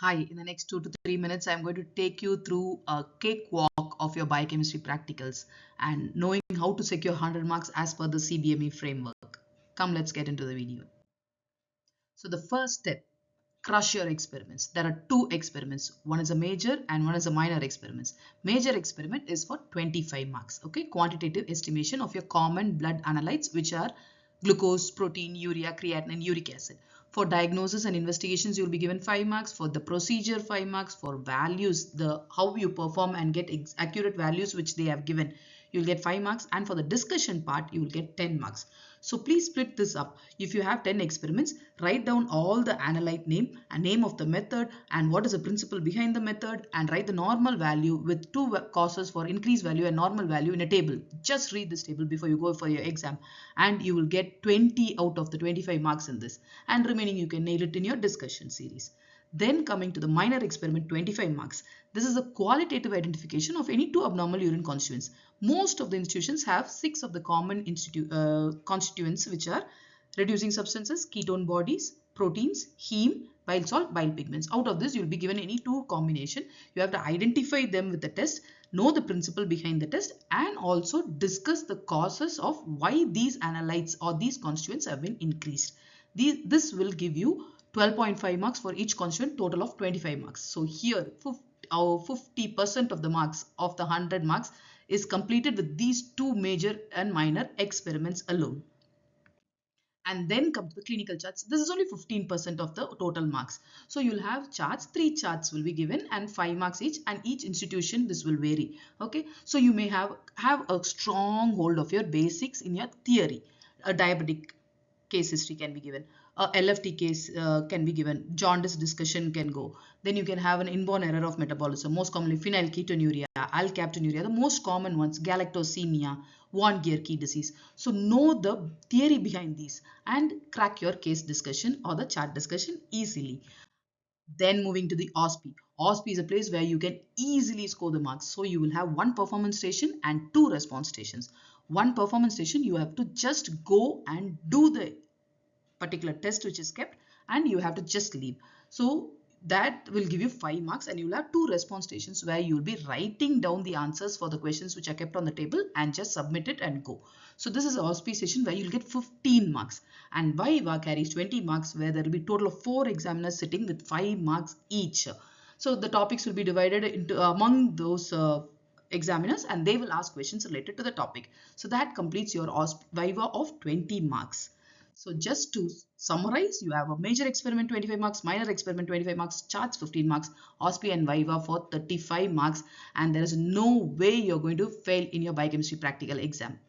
Hi, in the next 2 to 3 minutes, I'm going to take you through a cakewalk of your biochemistry practicals and knowing how to secure 100 marks as per the CBME framework. Come, let's get into the video. So the first step, crush your experiments. There are two experiments. One is a major and one is a minor experiments. Major experiment is for 25 marks. Okay, quantitative estimation of your common blood analytes, which are glucose, protein, urea, creatinine, uric acid. For diagnosis and investigations, you will be given 5 marks. For the procedure, 5 marks. For values, the how you perform and get accurate values which they have given, you will get 5 marks. And for the discussion part, you will get 10 marks. So please split this up. If you have 10 experiments, write down all the analyte name and name of the method and what is the principle behind the method, and write the normal value with two causes for increased value and normal value in a table. Just read this table before you go for your exam and you will get 20 out of the 25 marks in this, and remaining you can nail it in your discussion series. Then coming to the minor experiment, 25 marks. This is a qualitative identification of any two abnormal urine constituents. Most of the institutions have 6 of the common constituents, which are reducing substances, ketone bodies, proteins, heme, bile salt, bile pigments. Out of this, you will be given any two combination. You have to identify them with the test, know the principle behind the test, and also discuss the causes of why these analytes or these constituents have been increased. This will give you 12.5 marks for each constituent, total of 25 marks. So here 50% of the marks of the 100 marks is completed with these two major and minor experiments alone. And then come to the clinical charts. This is only 15% of the total marks. So you'll have charts, 3 charts will be given and 5 marks each, and each institution this will vary. Okay, so you may have a strong hold of your basics in your theory. A diabetic case history can be given, a LFT case can be given, jaundice discussion can go. Then you can have an inborn error of metabolism, most commonly phenylketonuria, alkaptonuria, the most common ones, galactosemia, von Gierke disease. So know the theory behind these and crack your case discussion or the chart discussion easily. Then moving to the OSPE. OSPE is a place where you can easily score the marks. So you will have one performance station and 2 response stations. One performance station, you have to just go and do the particular test which is kept, and you have to just leave. So that will give you 5 marks, and you will have 2 response stations where you will be writing down the answers for the questions which are kept on the table and just submit it and go. So this is an OSPE session where you will get 15 marks, and Viva carries 20 marks where there will be total of 4 examiners sitting with 5 marks each. So the topics will be divided into among those examiners, and they will ask questions related to the topic. So that completes your Viva of 20 marks. So just to summarize, you have a major experiment 25 marks, minor experiment 25 marks, charts 15 marks, OSPE and Viva for 35 marks, and there is no way you're going to fail in your biochemistry practical exam.